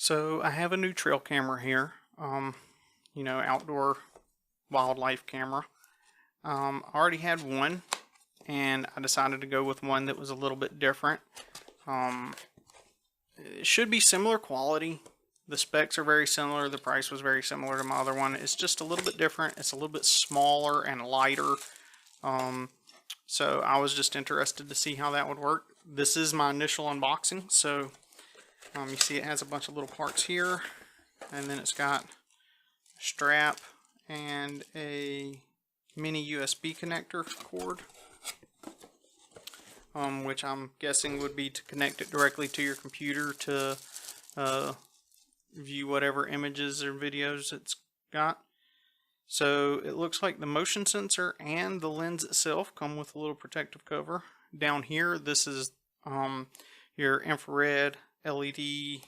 So I have a new trail camera here, outdoor wildlife camera. I already had one, and I decided to go with one that was a little bit different. It should be similar quality. The specs are very similar. The price was very similar to my other one. It's just a little bit different. It's a little bit smaller and lighter. So I was just interested to see how that would work. This is my initial unboxing. So you see it has a bunch of little parts here, and then it's got a strap and a mini USB connector cord, which I'm guessing would be to connect it directly to your computer to view whatever images or videos it's got. So it looks like the motion sensor and the lens itself come with a little protective cover. Down here, this is your infrared LED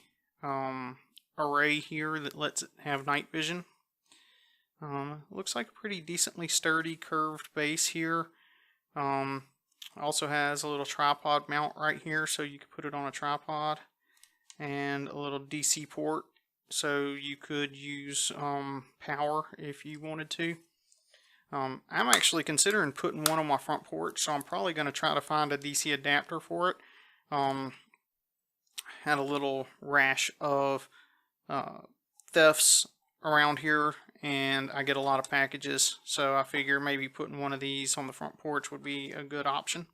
array here that lets it have night vision. Looks like a pretty decently sturdy curved base here. Also has a little tripod mount right here, so you could put it on a tripod, and a little DC port, so you could use power if you wanted to. I'm actually considering putting one on my front porch, so I'm probably going to try to find a DC adapter for it. Had a little rash of thefts around here, and I get a lot of packages, so I figure maybe putting one of these on the front porch would be a good option.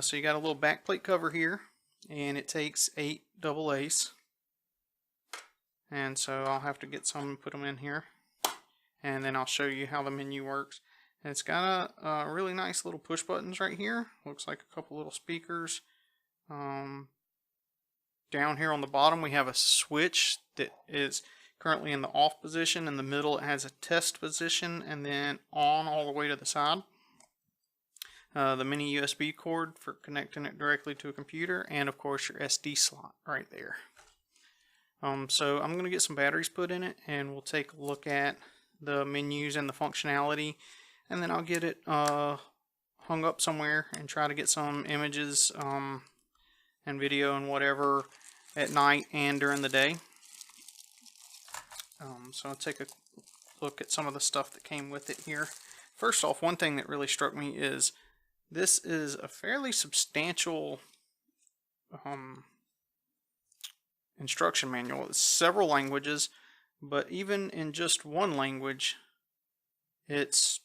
So you got a little back plate cover here, and it takes 8 AA's, and so I'll have to get some and put them in here, and then I'll show you how the menu works. And it's got a really nice little push buttons right here. Looks like a couple little speakers. Down here on the bottom we have a switch that is currently in the off position. In the middle it has a test position, and then on all the way to the side. The mini USB cord for connecting it directly to a computer, and of course your SD slot right there. So I'm going to get some batteries put in it, and we'll take a look at the menus and the functionality, and then I'll get it hung up somewhere and try to get some images and video and whatever at night and during the day. So I'll take a look at some of the stuff that came with it here. First off, one thing that really struck me is this is a fairly substantial instruction manual. It's several languages, but even in just one language, it's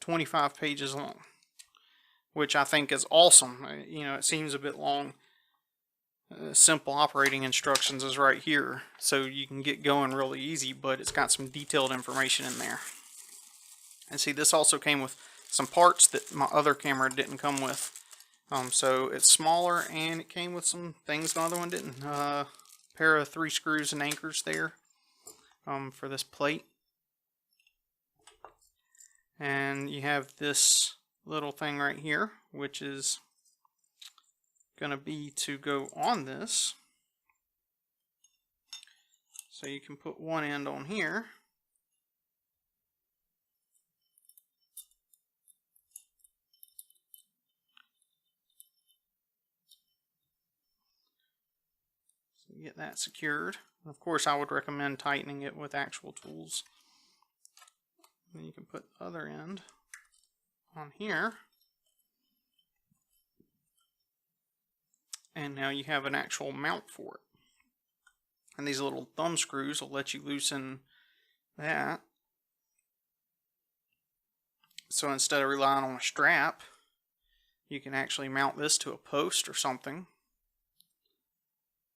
25 pages long, which I think is awesome. It seems a bit long. Simple operating instructions is right here, so you can get going really easy, but it's got some detailed information in there. And see, this also came with some parts that my other camera didn't come with. So it's smaller, and it came with some things my other one didn't. Pair of 3 screws and anchors there for this plate. And you have this little thing right here, which is going to be to go on this. So you can put one end on here. So you get that secured. And of course, I would recommend tightening it with actual tools. And then you can put the other end on here. And now you have an actual mount for it. And these little thumb screws will let you loosen that. So instead of relying on a strap, you can actually mount this to a post or something.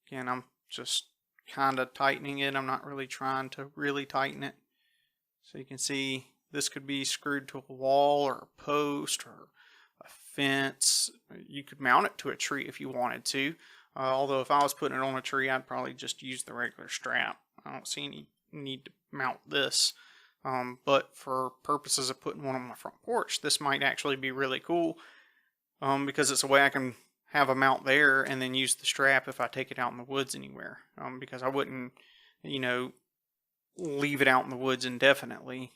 Again, I'm just kind of tightening it. I'm not really trying to really tighten it. So you can see this could be screwed to a wall or a post or a fence. You could mount it to a tree if you wanted to. Although if I was putting it on a tree, I'd probably just use the regular strap. I don't see any need to mount this. But for purposes of putting one on my front porch, this might actually be really cool, because it's a way I can have a mount there and then use the strap if I take it out in the woods anywhere. Because I wouldn't, leave it out in the woods indefinitely,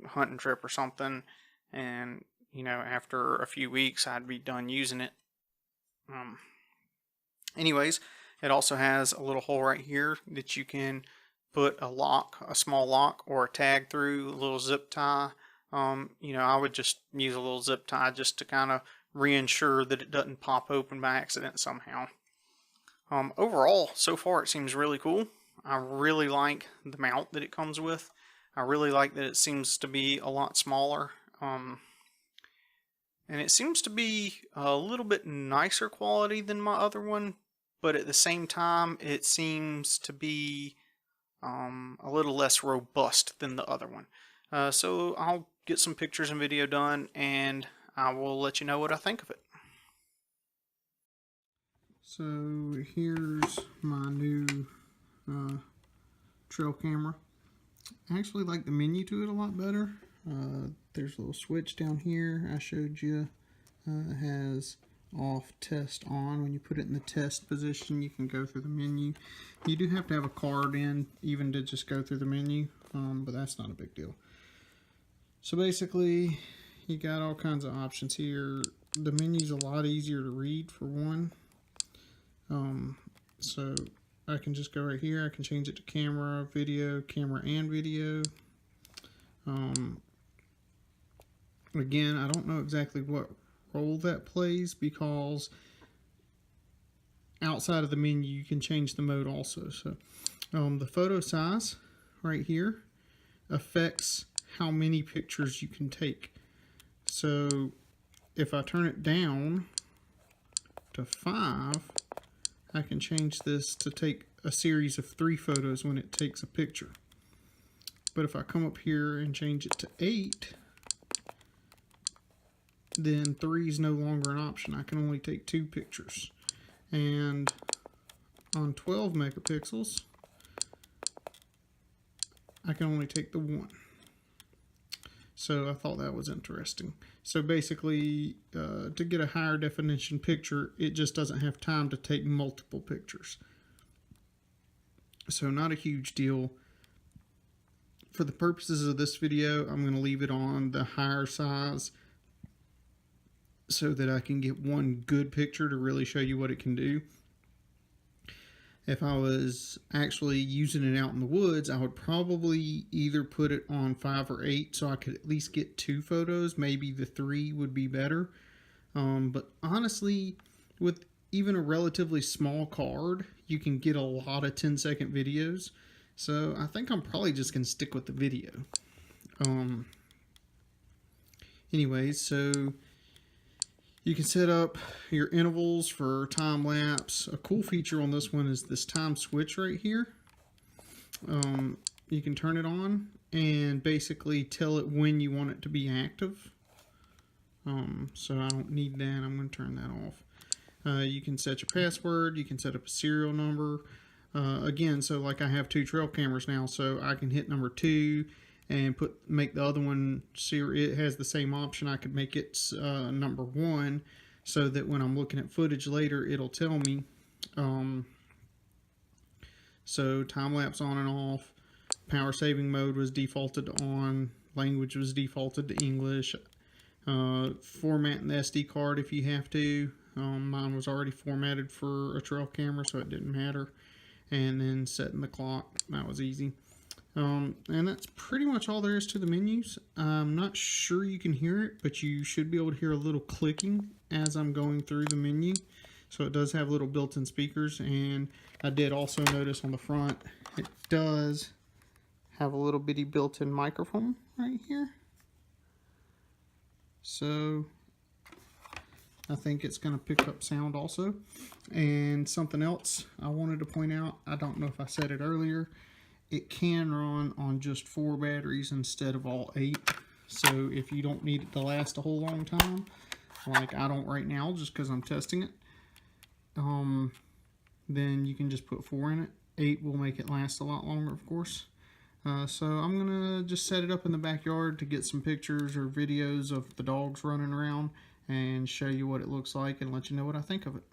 hunting trip or something, and after a few weeks I'd be done using it. Anyways, It also has a little hole right here that you can put a lock, a small lock, or a tag through, a little zip tie. I would just use a little zip tie just to kind of reassure that it doesn't pop open by accident somehow. Overall, so far it seems really cool. I really like the mount that it comes with. I really like that it seems to be a lot smaller. And it seems to be a little bit nicer quality than my other one, but at the same time it seems to be a little less robust than the other one. So I'll get some pictures and video done, and I will let you know what I think of it. So here's my new trail camera. I actually like the menu to it a lot better. There's a little switch down here I showed you. It has off, test, on. When you put it in the test position, you can go through the menu. You do have to have a card in even to just go through the menu, but that's not a big deal. So basically, you got all kinds of options here. The menu's a lot easier to read for one. So I can just go right here. I can change it to camera, video, camera and video. Again, I don't know exactly what role that plays, because outside of the menu you can change the mode also. So the photo size right here affects how many pictures you can take. So if I turn it down to 5, I can change this to take a series of 3 photos when it takes a picture. But if I come up here and change it to 8, then 3 is no longer an option. I can only take 2 pictures. And on 12 megapixels, I can only take the 1. So I thought that was interesting. So basically, to get a higher definition picture, it just doesn't have time to take multiple pictures. So not a huge deal. For the purposes of this video, I'm going to leave it on the higher size so that I can get one good picture to really show you what it can do. If I was actually using it out in the woods, I would probably either put it on 5 or 8 so I could at least get 2 photos. Maybe the 3 would be better. But honestly, with even a relatively small card, you can get a lot of 10-second videos. So I think I'm probably just going to stick with the video. Anyways, so you can set up your intervals for time lapse. A cool feature on this one is this time switch right here. You can turn it on and basically tell it when you want it to be active. So I don't need that. I'm going to turn that off. You can set your password. You can set up a serial number. Again, so like I have 2 trail cameras now, so I can hit number 2 and make the other one, it has the same option. I could make it number 1 so that when I'm looking at footage later, it'll tell me. So time lapse on and off. Power saving mode was defaulted to on. Language was defaulted to English. Formatting the SD card if you have to. Mine was already formatted for a trail camera, so it didn't matter. And then setting the clock, that was easy. And that's pretty much all there is to the menus. I'm not sure you can hear it, but you should be able to hear a little clicking as I'm going through the menu. So it does have little built-in speakers, and I did also notice on the front it does have a little bitty built-in microphone right here. So I think it's going to pick up sound also. And something else I wanted to point out, I don't know if I said it earlier, it can run on just 4 batteries instead of all 8. So if you don't need it to last a whole long time, like I don't right now just because I'm testing it, then you can just put 4 in it. 8 will make it last a lot longer, of course. So I'm going to just set it up in the backyard to get some pictures or videos of the dogs running around and show you what it looks like and let you know what I think of it.